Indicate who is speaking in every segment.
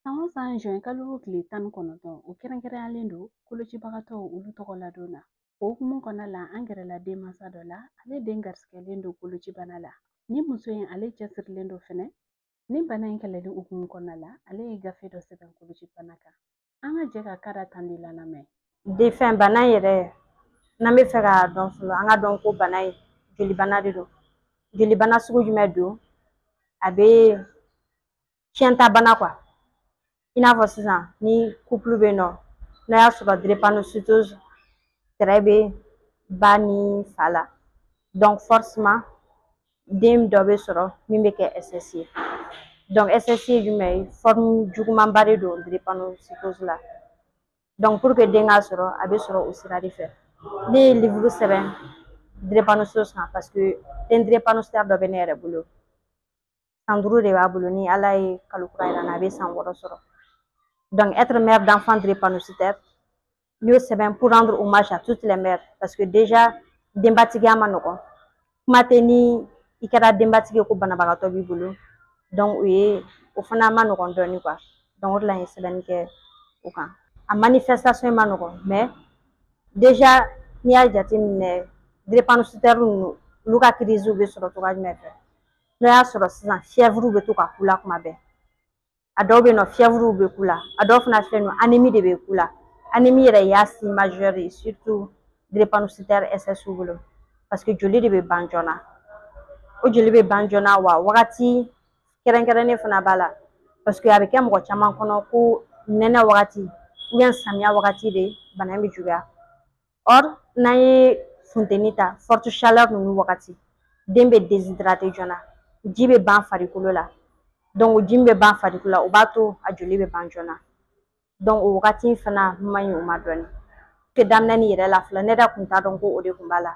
Speaker 1: San o san juin kalo tile 19 o kɛrɛnkɛrɛnyalen don kolocibagatɔw olu tɔgɔ ladon na. O hukumu kɔnɔna la an gɛrɛla denmansa dɔ la, ale den garisigɛlen don koloci bana la. Ni muso in ale cɛsirilen don fɛnɛ, ni bana in kɛlɛli hukumu kɔnɔna la, ale ye gafe dɔ sɛbɛn koloci bana kan. An ka jɛ ka kara tan de la lamɛn.
Speaker 2: Defɛn bana yɛrɛ n'an bɛ fɛ k'a dɔn fɔlɔ an ka dɔn ko bana in joli bana de don. Joli bana sugu jumɛn don? A bɛ fiɲɛta bana i n'a fɔ sisan ni couple bɛ yen nɔ n'a y'a sɔrɔ drépanocytose tɛrɛ bɛ ba ni fa la, donc forcément den dɔ bɛ sɔrɔ min bɛ kɛ SS ye. Donc SS ye jumɛn ye? Forme jugumanba de don drépanocytose la. Donc pour que den ka sɔrɔ a bɛ sɔrɔ o sira de fɛ. Ne ye livre sɛbɛn drépanocytose kan parce que den drépanocytaire dɔ bɛ ne yɛrɛ bolo. San 5 de b'a bolo ni Ala ye kalo kura jira n na a bɛ san 6 sɔrɔ. Donc être mère d'enfant drépanocytaire n y'o sɛbɛn pour rendre hommage à toutes les mères parce que déjà denbatigiya ma nɔgɔn. Kuma tɛ ni i kɛra denbatigi ye ko banabagatɔ b'i bolo, donc o fana ma nɔgɔn dɔɔni quoi. Donc o de la n ye sɛbɛnni kɛ o kan. A manifestation ma nɔgɔn mais déjà n'i y'a jateminɛ drépanocytaire ninnu olu ka crise bɛ sɔrɔ cogoya jumɛn fɛ? N'o y'a sɔrɔ sisan fièvre bɛ to ka k'u la kuma bɛɛ. A dɔw bɛ yen nɔ fièvre bɛ k'u la, a dɔw fana filɛ nin ye anémie de bɛ k'u la. Anémie yɛrɛ y'a signe majeur ye surtout drépanocytaire SS bolo parce que joli de bɛ ban joona. O joli bɛ ban joona wa wagati kɛrɛnkɛrɛnnen fana b'a la parce que a bɛ kɛ mɔgɔ caman kɔnɔ ko nɛnɛ wagati ou bien samiya wagati de bana in bɛ juguya. Or n'an ye funteni ta forte chaleur ninnu wagati den bɛ déshydraté joona, ji bɛ ban farikolo la. Donc o ji min bɛ ban farikolo la o b'a to a joli bɛ ban joona. Donc o wagati fana man ɲi o ma dɔɔni. Daminɛni yɛrɛ la fɔlɔ ne yɛrɛ kun t'a dɔn ko o de kun b'a la.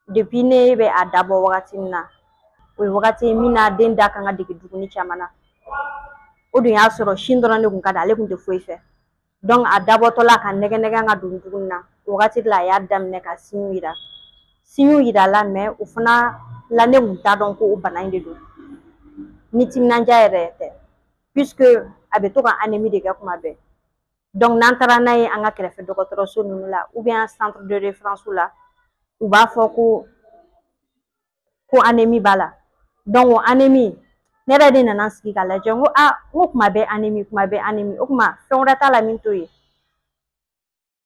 Speaker 2: Depuis ne bɛ a dabɔ wagati min na o ye wagati ye min na den da kan ka dege dumuni caman na. O dun y'a sɔrɔ sin dɔrɔn de kun ka di ale kun tɛ foyi fɛ. Donc a dabɔtɔla ka nɛgɛ nɛgɛ ka don dumuni na o wagati de la a y'a daminɛ ka signe yira. Signe yira la mais o fana la ne kun t'a dɔn ko o bana in de don. Ni timinandiya yɛrɛ tɛ puisque a bɛ to ka anémie de kɛ kuma bɛɛ. Donc n'an taara n'a ye an ka kɛrɛfɛ dɔgɔtɔrɔso ninnu la ou bien centre de référence la u b'a fɔ ko anémie b'a la. Donc o anémie ne yɛrɛ de nana sigi ka lajɛ n ko kuma bɛɛ anémie kuma bɛɛ anémie o kuma fɛn wɛrɛ t'a la min t'o ye.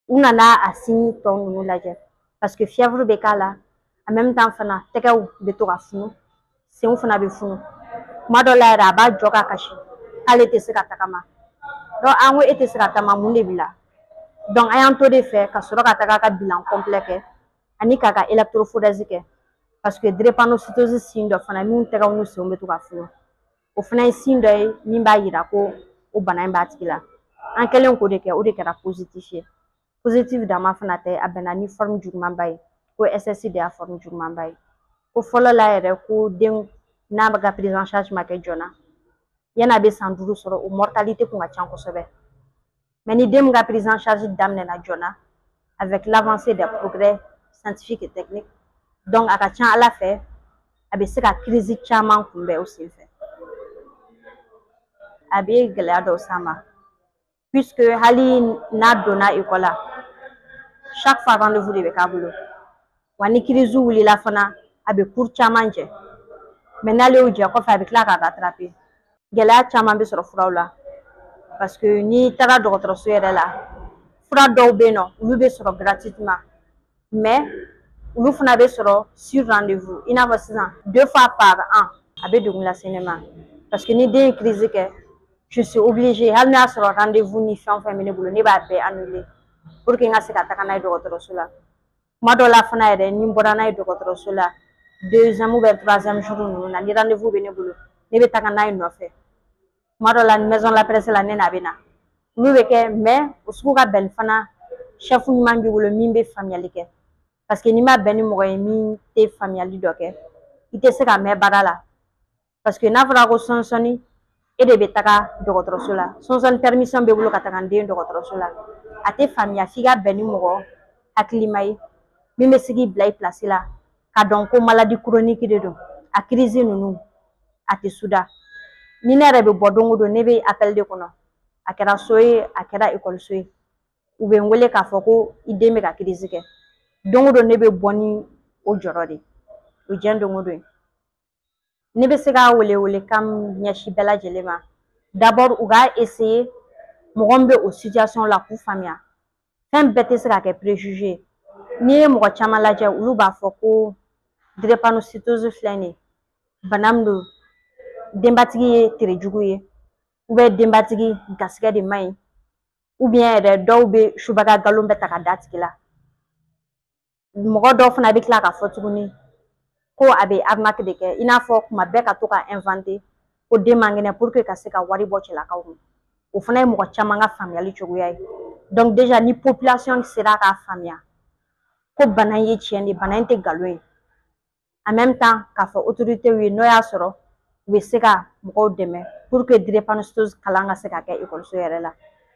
Speaker 2: U nana a signe tɔ ninnu lajɛ parce que fièvre bɛ k'a la en même temps fana tɛgɛw bɛ to ka funu, senw fana bɛ funu. Kuma dɔ la yɛrɛ a b'a jɔ ka kasi k'ale tɛ se ka tagama. Donc an ko e tɛ se ka tagama mun de b'i la? Donc an y'an to de fɛ ka sɔrɔ ka taga ka bilan complet kɛ ani k'a ka électrophorèse kɛ parce que drépanocytose signe dɔ fana min tɛgɛw ni senw bɛ to ka funu. O fana ye signe dɔ ye min b'a yira ko o bana in b'a tigi la. An kɛlen k'o de kɛ o de kɛra positif ye. Positif dama fana tɛ a bɛnna ni forme jugumanba ye ko SS de y'a forme jugumanba ye. Ko fɔlɔ la yɛrɛ ko den n'a ka prise en charge ma kɛ joona yanni a bɛ san 5 sɔrɔ o mortalité kun ka ca kosɛbɛ. Mais ni den min ka prise en charge daminɛna joona avec l'avancée des progrès scientifiques et techniques donc a ka ca Ala fɛ a bɛ se ka crise caman kunbɛn o sen fɛ. A bɛ gɛlɛya dɔw s'an ma puisque hali n'a donna école la chaque fois rendez-vous de bɛ k'a bolo wa ni crise wulila fana a bɛ cours caman jɛ mais n'ale y'o jɛ kɔfɛ a bɛ tila ka rattraper. Gɛlɛya caman bɛ sɔrɔ furaw la parce que n'i taara dɔgɔtɔrɔso yɛrɛ la fura dɔw bɛ yen nɔ olu bɛ sɔrɔ gratuitement mais olu fana bɛ sɔrɔ sur rendez-vous i n'a fɔ sisan 2 fois par an a bɛ degun lase ne ma parce que ni den ye crise kɛ je suis obligée hali n'a y'a sɔrɔ rendez-vous ni fɛn o fɛn bɛ ne bolo ne b'a bɛɛ annuler pour que n ka se ka taga n'a ye dɔgɔtɔrɔso la. Kuma dɔw la fana yɛrɛ ni n bɔra n'a ye dɔgɔtɔrɔso la 2e ou bien 3e jour ninnu na ni rendez-vous bɛ ne bolo ne bɛ taga n'a ye nɔfɛ. Kuma dɔw la ni maison la presse la ne n'a bɛ na olu bɛ kɛ mais o sugu ka bɛn fana chef ɲuman b'i bolo min bɛ faamuyali kɛ parce que n'i ma bɛn ni mɔgɔ ye min tɛ faamuyali dɔ kɛ i tɛ se ka mɛn baara la parce que n'a fɔra ko sɔnsɔnni e de bɛ taga dɔgɔtɔrɔso la sɔnsɔnni permission bɛ bolo ka taga n den dɔgɔtɔrɔso la a tɛ faamuya f'i ka bɛn ni mɔgɔ hakilima ye min bɛ se k'i bila i place la ka dɔn ko maladie chronique de don a crise ninnu a tɛ suda ni ne yɛrɛ bɛ bɔ don o don ne bɛ appel de kɔnɔ a kɛra so ye a kɛra ekɔliso ye u bɛ n wele k'a fɔ ko i den bɛ ka crise kɛ don o don ne bɛ bɔ ni o jɔrɔ de o diɲɛ don o don ne bɛ se ka wele kan ɲɛsin bɛɛ lajɛlen ma d'abord u k'a essayer mɔgɔ min bɛ o situation la k'u faamuya fɛn bɛɛ tɛ se ka kɛ préjugé ye n'i ye mɔgɔ caman lajɛ olu b'a fɔ ko drépanocytose filɛ nin ye bana min don denbatigi ye terejugu ye denbatigi gasigɛ de man ɲi yɛrɛ dɔw bɛ subaga galon bɛɛ ta ka da tigi la mɔgɔ dɔw fana bɛ tila k'a fɔ tuguni ko a bɛ arnaque de kɛ i n'a fɔ kuma bɛɛ ka to ka inventer ko den man kɛnɛ pour que ka se ka wari bɔ cɛlakaw kun o fana ye mɔgɔ caman ka faamuyali cogoya ye donc déjà ni population sera k'a faamuya ko bana in ye tiɲɛ de bana in tɛ nkalon ye en même temps k'a fɔ autorité ye n'o y'a sɔrɔ u bɛ se ka mɔgɔw dɛmɛ pour que drépanocytose kalan ka se ka kɛ ekɔliso yɛrɛ la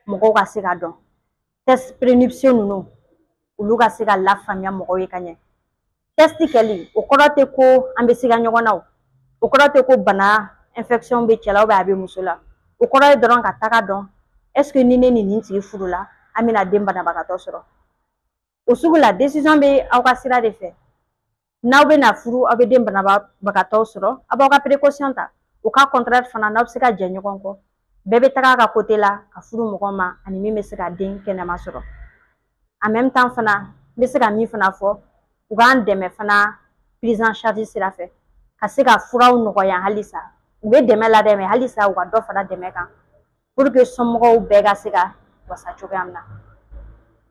Speaker 2: mɔgɔw ka se ka dɔn test prénuptiaux ninnu olu ka se ka lafaamuya mɔgɔw ye ka ɲɛ test kɛli o kɔrɔ tɛ ko an bɛ siga ɲɔgɔn na o kɔrɔ tɛ ko bana infection bɛ cɛ la a bɛ muso la o kɔrɔ ye dɔrɔn ka taga dɔn est ce que ni ne ni nin tigi furu la an bɛna den banabagatɔ sɔrɔ o sugu la décision bɛ aw ka sira de fɛ n'aw bɛna furu aw bɛ den banabagatɔw sɔrɔ a b'aw ka précaution ta o ka contraire fana n'aw bɛ se ka jɛ ɲɔgɔn kɔ bɛɛ bɛ taga a ka côté la ka furu mɔgɔ ma ani min bɛ se ka den kɛnɛma sɔrɔ en même temps fana n bɛ se ka min fana fɔ u k'an dɛmɛ fana prise en charge sira fɛ ka se ka furaw nɔgɔya halisa u bɛ dɛmɛ la dɛ mais halisa u ka dɔ fara dɛmɛ kan pour que somɔgɔw bɛɛ ka se ka wasa cogoya min na